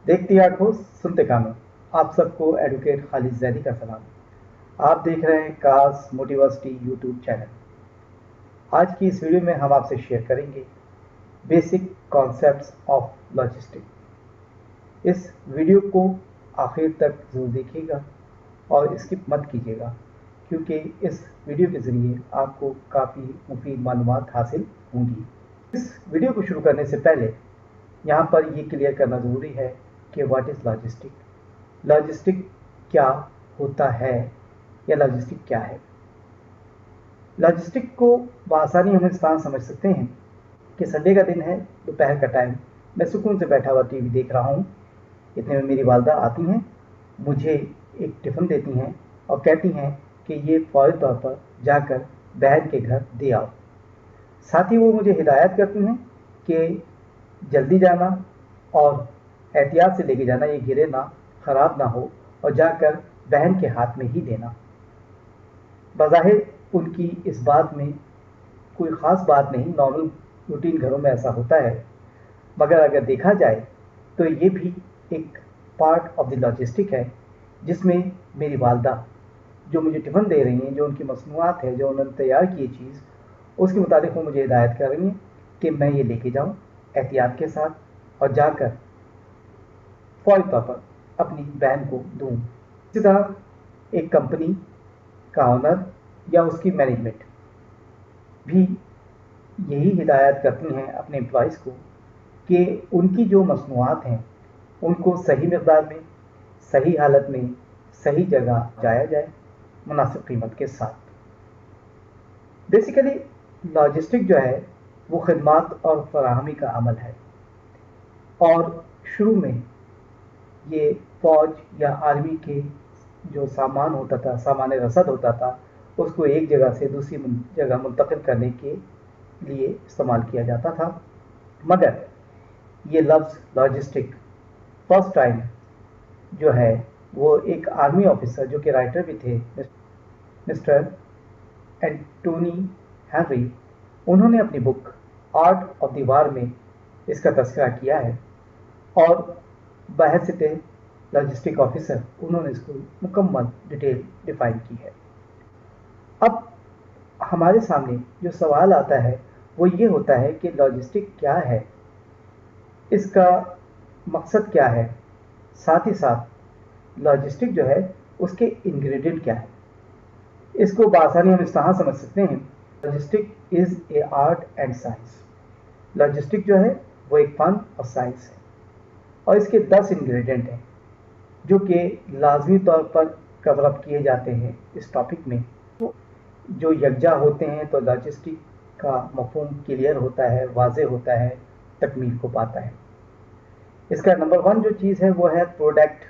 देखती आंखों सुनते कानों, आप सबको एडवोकेट खालिद जैदी का सलाम। आप देख रहे हैं कास मोटिवर्सिटी यूट्यूब चैनल। आज की इस वीडियो में हम आपसे शेयर करेंगे बेसिक कॉन्सेप्ट्स ऑफ लॉजिस्टिक। इस वीडियो को आखिर तक जरूर देखिएगा और स्किप मत कीजिएगा, क्योंकि इस वीडियो के ज़रिए आपको काफ़ी मुफीद मालूमात हासिल होंगी। इस वीडियो को शुरू करने से पहले यहाँ पर ये क्लियर करना ज़रूरी है कि व्हाट इज़ लॉजिस्टिक। लॉजिस्टिक क्या होता है या लॉजिस्टिक क्या है। लॉजिस्टिक को बआसानी हम इस तरह समझ सकते हैं कि संडे का दिन है, दोपहर का टाइम, मैं सुकून से बैठा हुआ टीवी देख रहा हूँ। इतने में मेरी वालदा आती हैं, मुझे एक टिफ़िन देती हैं और कहती हैं कि ये फौरी तौर पर जाकर बहन के घर दे आओ। साथ ही वो मुझे हिदायत करती हैं कि जल्दी जाना और एहतियात से लेके जाना, ये गिरे ना, ख़राब ना हो, और जाकर बहन के हाथ में ही देना। बज़ाहिर उनकी इस बात में कोई ख़ास बात नहीं, नॉर्मल रूटीन घरों में ऐसा होता है, मगर अगर देखा जाए तो ये भी एक पार्ट ऑफ द लॉजिस्टिक है, जिसमें मेरी वालदा जो मुझे टिफ़िन दे रही हैं, जो उनकी मसनूआत है, जो उन्होंने तैयार की चीज़, उसके मुताबिक वो मुझे हिदायत कर रही हैं कि मैं ये लेके जाऊँ एहतियात के साथ और जाकर फौरी तौर पर अपनी बहन को दूँ। इसी तरह एक कंपनी का ऑनर या उसकी मैनेजमेंट भी यही हिदायत करती हैं अपने एम्प्लॉइज़ को कि उनकी जो मसनूआत हैं उनको सही मकदार में, सही हालत में, सही जगह जाया जाए मुनासिब कीमत के साथ। बेसिकली लॉजिस्टिक जो है वो खिदमात और फराहमी का अमल है, और शुरू में ये फ़ौज या आर्मी के जो सामान होता था, सामान रसद होता था, उसको एक जगह से दूसरी जगह मुंतकिल करने के लिए इस्तेमाल किया जाता था। मगर ये लफ्ज़ लॉजिस्टिक फर्स्ट टाइम जो है वो एक आर्मी ऑफिसर जो कि राइटर भी थे, मिस्टर एंटोनी हेनरी, उन्होंने अपनी book art of the war में इसका तज़किरा किया है, और बहैसियत लॉजिस्टिक ऑफिसर उन्होंने इसको मुकम्मल डिटेल डिफ़ाइन की है। अब हमारे सामने जो सवाल आता है वो ये होता है कि लॉजिस्टिक क्या है, इसका मकसद क्या है, साथ ही साथ लॉजिस्टिक जो है उसके इंग्रेडिएंट क्या है। इसको बआसानी हम इस तरह समझ सकते हैं, logistic is a art and science. Logistic जो है वो एक फ़न और साइंस है, और इसके 10 इंग्रेडिएंट हैं जो कि लाजमी तौर पर कवर अप किए जाते हैं इस टॉपिक में। तो जो यकजा होते हैं तो लॉजिस्टिक का मफ़हूम क्लियर होता है, वाज़ेह होता है, तकमील को पाता है। इसका नंबर 1 जो चीज़ है वो है प्रोडक्ट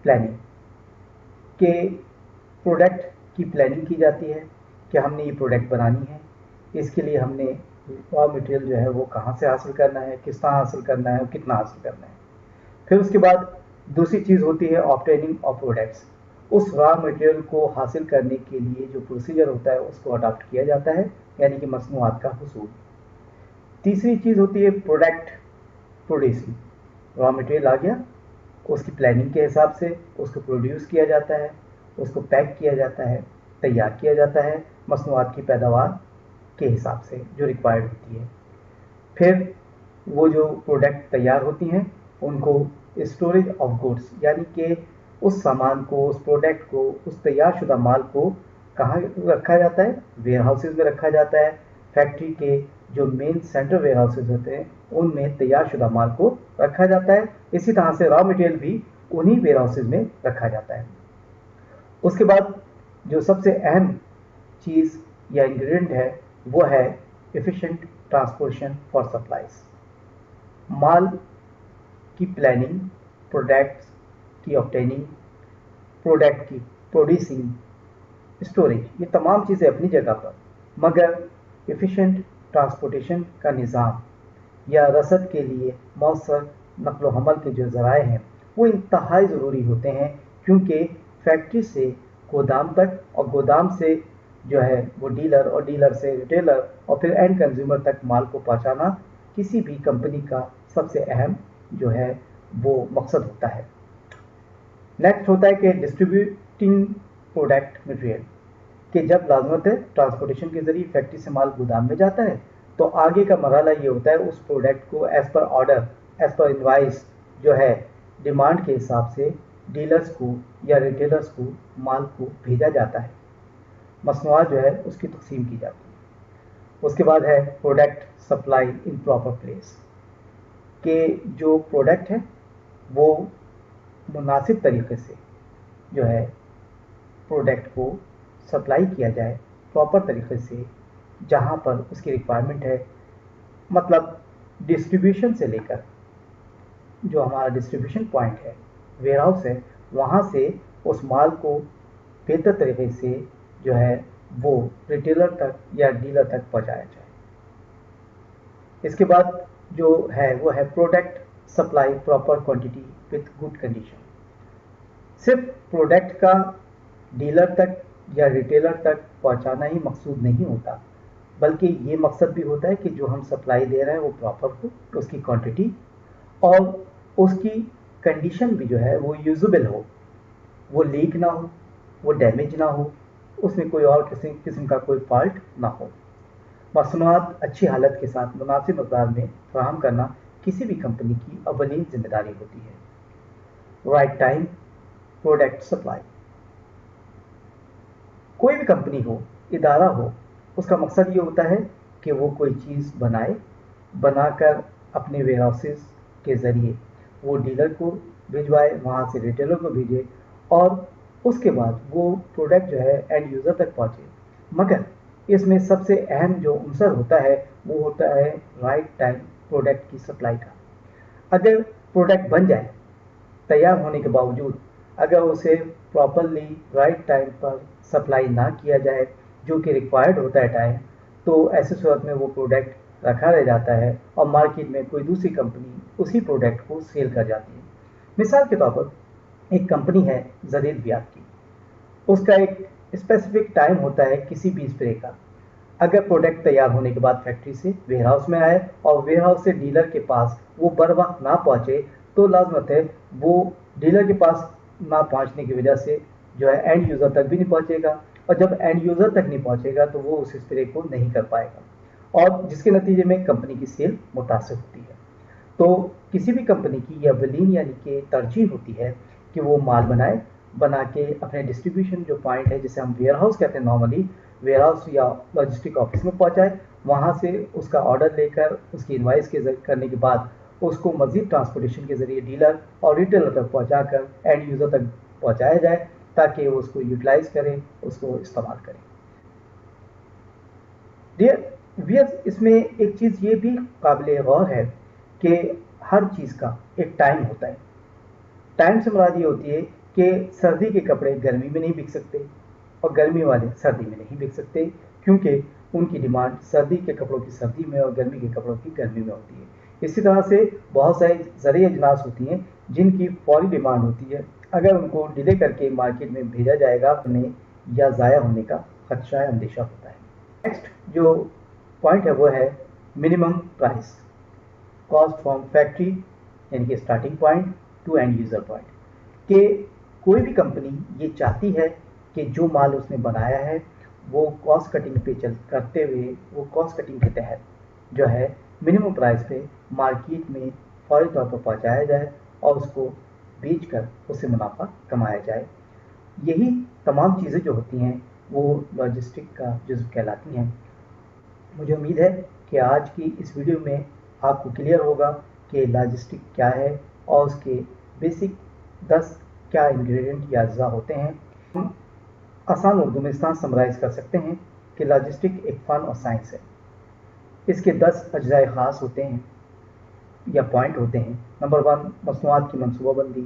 प्लानिंग, कि प्रोडक्ट की प्लानिंग की जाती है कि हमने ये प्रोडक्ट बनानी है, इसके लिए हमने रॉ मटेरियल जो है वो कहाँ से हासिल करना है, किस तरह हासिल करना है और कितना हासिल करना है। फिर उसके बाद दूसरी चीज़ होती है ऑब्टेनिंग ऑफ प्रोडक्ट्स। उस रॉ मटेरियल को हासिल करने के लिए जो प्रोसीजर होता है उसको अडॉप्ट किया जाता है, यानी कि मसनूआत का हुसूल। तीसरी चीज़ होती है प्रोडक्ट प्रोड्यूसिंग। रॉ मटेरियल आ गया, उसकी प्लानिंग के हिसाब से उसको प्रोड्यूस किया जाता है, उसको पैक किया जाता है, तैयार किया जाता है मसनूआत की पैदावार के हिसाब से जो रिक्वायर्ड होती है। फिर वो जो प्रोडक्ट तैयार होती हैं उनको स्टोरेज ऑफ गुड्स, यानी कि उस सामान को, उस प्रोडक्ट को, उस तैयार शुदा माल को कहाँ रखा जाता है, वेयर हाउसेज में रखा जाता है। फैक्ट्री के जो मेन सेंट्रल वेयर हाउसेज होते हैं उनमें तैयार शुदा माल को रखा जाता है। इसी तरह से रॉ मटेरियल भी उन्हीं वेयर हाउसेज में रखा जाता है। उसके बाद जो सबसे अहम चीज़ या इंग्रेडिएंट है वो है एफिशिएंट ट्रांसपोर्टेशन फॉर सप्लाईज। माल की प्लानिंग, प्रोडक्ट्स की ऑब्टेनिंग, प्रोडक्ट की प्रोड्यूसिंग, स्टोरेज, ये तमाम चीज़ें अपनी जगह पर, मगर एफिशिएंट ट्रांसपोर्टेशन का निज़ाम या रसद के लिए मौसर नक़्ल व हमल के जो ज़राए हैं वो इंतहाई ज़रूरी होते हैं, क्योंकि फैक्ट्री से गोदाम तक और गोदाम से जो है वो डीलर और डीलर से रिटेलर और फिर एंड कंज्यूमर तक माल को पहुंचाना किसी भी कंपनी का सबसे अहम जो है वो मकसद होता है। नेक्स्ट होता है कि डिस्ट्रीब्यूटिंग प्रोडक्ट मटेरियल, कि जब लाजमत है ट्रांसपोर्टेशन के जरिए फैक्ट्री से माल गोदाम में जाता है तो आगे का मरहला ये होता है उस प्रोडक्ट को as per order, as per invoice जो है डिमांड के हिसाब से डीलर्स को या रिटेलर्स को माल को भेजा जाता है, मसनूआत जो है उसकी तकसीम की जाती है। उसके बाद है product supply in proper place, के जो प्रोडक्ट है वो मुनासिब तरीके से जो है प्रोडक्ट को सप्लाई किया जाए प्रॉपर तरीके से जहाँ पर उसकी रिक्वायरमेंट है, मतलब डिस्ट्रीब्यूशन से लेकर जो हमारा डिस्ट्रीब्यूशन पॉइंट है, वेयर हाउस है, वहाँ से उस माल को बेहतर तरीके से जो है वो रिटेलर तक या डीलर तक पहुँचाया जाए। इसके बाद जो है वो है product supply proper quantity with good condition. सिर्फ प्रोडक्ट का डीलर तक या रिटेलर तक पहुंचाना ही मकसूद नहीं होता, बल्कि ये मकसद भी होता है कि जो हम सप्लाई दे रहे हैं वो प्रॉपर हो, उसकी क्वांटिटी और उसकी कंडीशन भी जो है वो यूजेबल हो, वो लीक ना हो, वो डैमेज ना हो, उसमें कोई और किस्म का कोई फॉल्ट ना हो। मसनूआत अच्छी हालत के साथ मुनासिब मकदार में फराहम करना किसी भी कंपनी की अव्वलीन जिम्मेदारी होती है। राइट टाइम प्रोडक्ट सप्लाई, कोई भी कंपनी हो, इदारा हो, उसका मकसद ये होता है कि वो कोई चीज़ बनाए, बनाकर अपने वेयर हाउसेस के ज़रिए वो डीलर को भिजवाए, वहाँ से रिटेलर को भेजे और उसके बाद वो प्रोडक्ट जो है एंड यूज़र तक पहुँचे। मगर इसमें सबसे अहम जो अंसर होता है वो होता है राइट टाइम प्रोडक्ट की सप्लाई का। अगर प्रोडक्ट बन जाए तैयार होने के बावजूद अगर उसे प्रॉपरली राइट टाइम पर सप्लाई ना किया जाए जो कि रिक्वायर्ड होता है टाइम, तो ऐसे सूरत में वो प्रोडक्ट रखा रह जाता है और मार्केट में कोई दूसरी कंपनी उसी प्रोडक्ट को सेल कर जाती है। मिसाल के तौर पर एक कंपनी है ज़रीद बियात की, उसका एक स्पेसिफिक टाइम होता है किसी भी स्प्रे का। अगर प्रोडक्ट तैयार होने के बाद फैक्ट्री से वेयर हाउस में आए और वेयर हाउस से डीलर के पास वो बर वक्त ना पहुँचे तो लाजमत है वो डीलर के पास ना पहुँचने की वजह से जो है एंड यूज़र तक भी नहीं पहुँचेगा और जब एंड यूज़र तक नहीं पहुँचेगा तो वो उस स्प्रे को नहीं कर पाएगा और जिसके नतीजे में कंपनी की सेल मुतासर होती है। तो किसी भी कंपनी की यह अव्वलीन यानी कि तरजीह होती है कि वो माल बनाए, बना के अपने डिस्ट्रीब्यूशन जो पॉइंट है जिसे हम वेयर हाउस कहते हैं नॉर्मली, वेयर हाउस या लॉजिस्टिक ऑफिस में पहुंचाए, वहां से उसका ऑर्डर लेकर उसकी इनवाइस करने के बाद उसको मजीद ट्रांसपोर्टेशन के जरिए डीलर और रिटेलर तक पहुंचाकर एंड यूज़र तक पहुंचाया जाए ताकि वो उसको यूटिलाइज करें, उसको इस्तेमाल करें। डियर, इसमें एक चीज़ ये भी काबिल गौर है कि हर चीज़ का एक टाइम होता है। टाइम से मुराद ये होती है कि सर्दी के कपड़े गर्मी में नहीं बिक सकते और गर्मी वाले सर्दी में नहीं बिक सकते, क्योंकि उनकी डिमांड सर्दी के कपड़ों की सर्दी में और गर्मी के कपड़ों की गर्मी में होती है। इसी तरह से बहुत सारी ज़रूरी अजनास होती हैं जिनकी फौरी डिमांड होती है, अगर उनको डिले करके मार्केट में भेजा जाएगा उन्हें या ज़ाया होने का खदशा है, अंदेशा होता है। नेक्स्ट जो पॉइंट है वो है minimum price, cost from factory यानी कि starting point two end user point, कि कोई भी कंपनी ये चाहती है कि जो माल उसने बनाया है वो कॉस्ट कटिंग पे चल करते हुए वो कॉस्ट कटिंग के तहत जो है मिनिमम प्राइस पे मार्केट में फौरी तौर पर पहुंचाया जाए और उसको बेचकर उससे मुनाफा कमाया जाए। यही तमाम चीज़ें जो होती हैं वो लॉजिस्टिक का जुज़्व कहलाती हैं। मुझे उम्मीद है कि आज की इस वीडियो में आपको क्लियर होगा कि लॉजिस्टिक क्या है और उसके बेसिक 10 क्या इंग्रेडिएंट या अज्जा होते हैं। हम आसान उर्दू में इस तरह समराइज़ कर सकते हैं कि लॉजिस्टिक एक फ़न और साइंस है। इसके 10 अज्जाए ख़ास होते हैं या पॉइंट होते हैं। नंबर 1 मसनूआत की मनसूबाबंदी,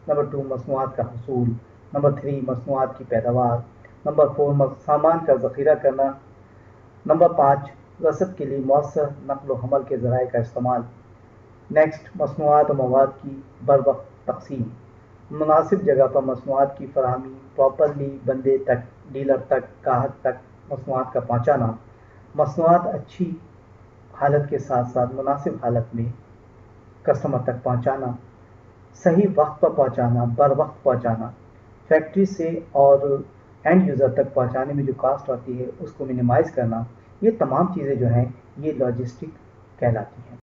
नंबर 2 मसनूआत का हसूल, नंबर 3 मसनूआत की पैदावार, नंबर 4 सामान का ज़ख़ीरा करना, नंबर 5 रसद के लिए मौसर नक़्ल व हमल के ज़राए का इस्तेमाल। नेक्स्ट मसनूआत और मवाद की बरवक्त तक़सीम, मुनासिब जगह पर मसनूआत की फराहमी, प्रॉपरली बंदे तक, डीलर तक, गाहक तक मसनूआत का पहुँचाना, मसनूआत अच्छी हालत के साथ साथ मुनासिब हालत में कस्टमर तक पहुँचाना, صحیح وقت پر پہنچانا، بر وقت پہنچانا، فیکٹری سے اور اینڈ یوزر تک پہنچانے میں جو کاسٹ ہوتی ہے اس کو منیمائز کرنا، یہ تمام چیزیں جو ہیں یہ لاجسٹک کہلاتی ہیں۔